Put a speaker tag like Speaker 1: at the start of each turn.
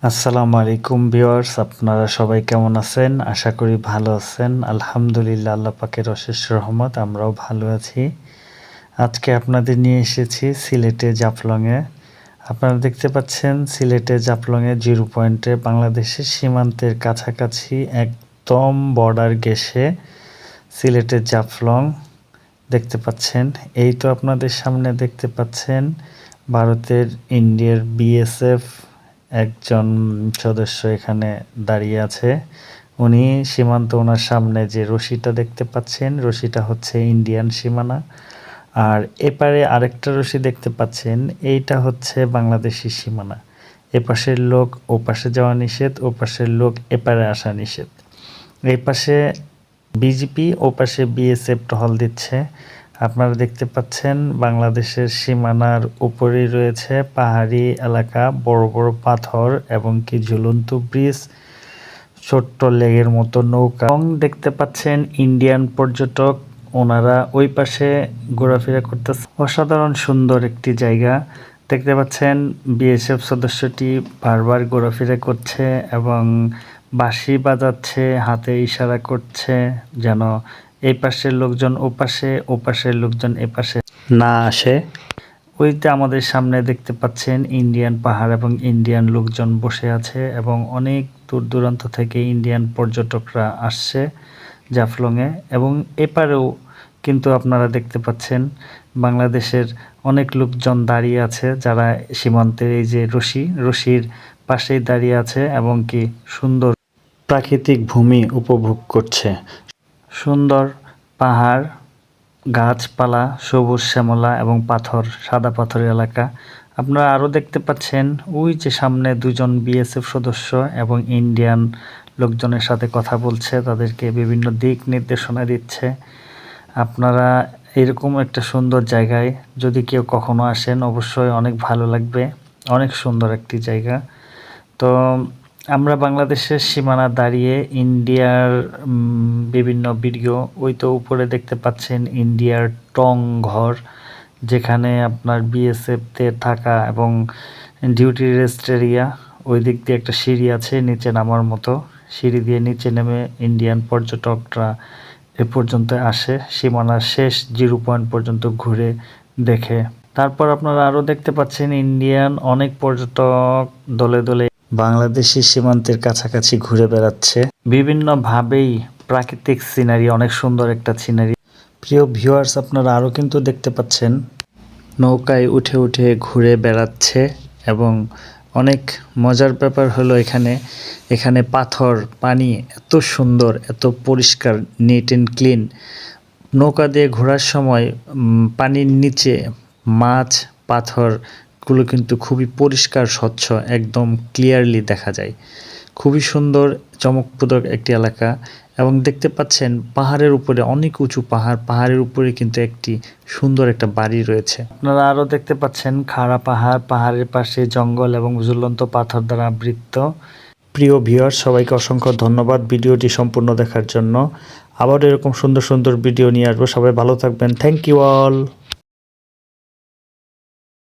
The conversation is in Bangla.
Speaker 1: আসসালামু আলাইকুম ভিউয়ার্স, আপনারা সবাই কেমন আছেন? আশা করি ভালো আছেন। আলহামদুলিল্লাহ, আল্লাহ পাকের অশেষ রহমত, আমরাও ভালো আছি। আজকে আপনাদের নিয়ে এসেছি সিলেটে জাফলংয়ে। আপনারা দেখতে পাচ্ছেন সিলেটে জাফলংয়ে জিরো পয়েন্টে বাংলাদেশের সীমান্তের কাছাকাছি একদম বর্ডার ঘেঁষে সিলেটের জাফলং দেখতে পাচ্ছেন। এই তো আপনাদের সামনে দেখতে পাচ্ছেন ভারতের ইন্ডিয়ার বিএসএফ একজন সদস্য এখানে দাঁড়িয়ে আছে। উনি সীমান্ত, ওনার সামনে যে রশিটা দেখতে পাচ্ছেন, রশিটা হচ্ছে ইন্ডিয়ান সীমানা। আর এপারে আরেকটা রশি দেখতে পাচ্ছেন, এইটা হচ্ছে বাংলাদেশি সীমানা। এপাশের লোক ওপাশে যাওয়া নিষেধ, ওপাশের লোক এপারে আসা নিষেধ। এই পাশে বিজিপি, ওপাশে বিএসএফ টহল দিচ্ছে। আপনারা দেখতে পাচ্ছেন বাংলাদেশের সীমানার উপরেই রয়েছে পাহাড়ি এলাকা, বড় বড় পাথর এবং কি ঝুলন্ত ব্রিজ, ছোট্ট লেগের মতো নৌকা। এবং দেখতে পাচ্ছেন ইন্ডিয়ান পর্যটক, ওনারা ওই পাশে ঘোরাফেরা করতেছে। অসাধারণ সুন্দর একটি জায়গা দেখতে পাচ্ছেন। বিএসএফ সদস্যটি বারবার ঘোরাফেরা করছে এবং বাঁশি বাজাচ্ছে, হাতে ইশারা করছে যেন এই পাশের লোকজন ওপাশে, ওপাশের লোকজন এপাশে না আসে। ওইতে আমাদের সামনে দেখতে পাচ্ছেন ইন্ডিয়ান পাহাড় এবং ইন্ডিয়ান লোকজন বসে আছে এবং অনেক দূর দূরান্ত থেকে ইন্ডিয়ান পর্যটকরা আসছে জাফলংয়ে। এবং এপারেও কিন্তু আপনারা দেখতে পাচ্ছেন বাংলাদেশের অনেক লোকজন দাঁড়িয়ে আছে, যারা সীমান্তের এই যে রশির পাশেই দাঁড়িয়ে আছে এবং কি সুন্দর প্রাকৃতিক ভূমি উপভোগ করছে। সুন্দর পাহাড়, গাছপালা, সবুজ শ্যামলা এবং পাথর, সাদা পাথরের এলাকা। আপনারা আরও দেখতে পাচ্ছেন ওই যে সামনে দুজন বিএসএফ সদস্য এবং ইন্ডিয়ান লোকজনের সাথে কথা বলছে, তাদেরকে বিভিন্ন দিক নির্দেশনা দিচ্ছে। আপনারা এরকম একটা সুন্দর জায়গায় যদি কেউ কখনো আসেন, অবশ্যই অনেক ভালো লাগবে। অনেক সুন্দর একটি জায়গা। তো আমরা বাংলাদেশের সীমানা দাঁড়িয়ে ইন্ডিয়ার বিভিন্ন ভিডিও, ওই তো উপরে দেখতে পাচ্ছেন ইন্ডিয়ার টং ঘর, যেখানে আপনার বিএসএফদের থাকা এবং ডিউটি রেস্ট এরিয়া। ওই দিক দিয়ে একটা সিঁড়ি আছে নিচে নামার মতো, সিঁড়ি দিয়ে নিচে নেমে ইন্ডিয়ান পর্যটকরা এ পর্যন্ত আসে, সীমানার শেষ জিরো পয়েন্ট পর্যন্ত ঘুরে দেখে। তারপর আপনারা আরও দেখতে পাচ্ছেন ইন্ডিয়ান অনেক পর্যটক দলে দলে বাংলাদেশি সীমান্তের কাছাকাছি ঘুরে বেড়াচ্ছে। বিভিন্নভাবেই প্রাকৃতিক সিনারি, অনেক সুন্দর একটা সিনারি। প্রিয় ভিউয়ার্স, আপনারা আরও কিন্তু দেখতে পাচ্ছেন নৌকায় উঠে উঠে ঘুরে বেড়াচ্ছে। এবং অনেক মজার ব্যাপার হলো এখানে পাথর, পানি এত সুন্দর, এত পরিষ্কার, নিট অ্যান্ড ক্লিন। নৌকা দিয়ে ঘোরার সময় পানির নিচে মাছ, পাথরগুলো কিন্তু খুবই পরিষ্কার, স্বচ্ছ, একদম ক্লিয়ারলি দেখা যায়। খুবই সুন্দর, চমকপ্রদ একটি এলাকা। এবং দেখতে পাচ্ছেন পাহাড়ের উপরে, অনেক উঁচু পাহাড়, পাহাড়ের উপরে কিন্তু একটি সুন্দর একটা বাড়ি রয়েছে। আপনারা আরও দেখতে পাচ্ছেন খাড়া পাহাড়, পাহাড়ের পাশে জঙ্গল এবং ঝুলন্ত পাথর দ্বারা আবৃত। প্রিয় ভিউয়ার, সবাইকে অসংখ্য ধন্যবাদ ভিডিওটি সম্পূর্ণ দেখার জন্য। আবার এরকম সুন্দর সুন্দর ভিডিও নিয়ে আসবো। সবাই ভালো থাকবেন। Thank you all.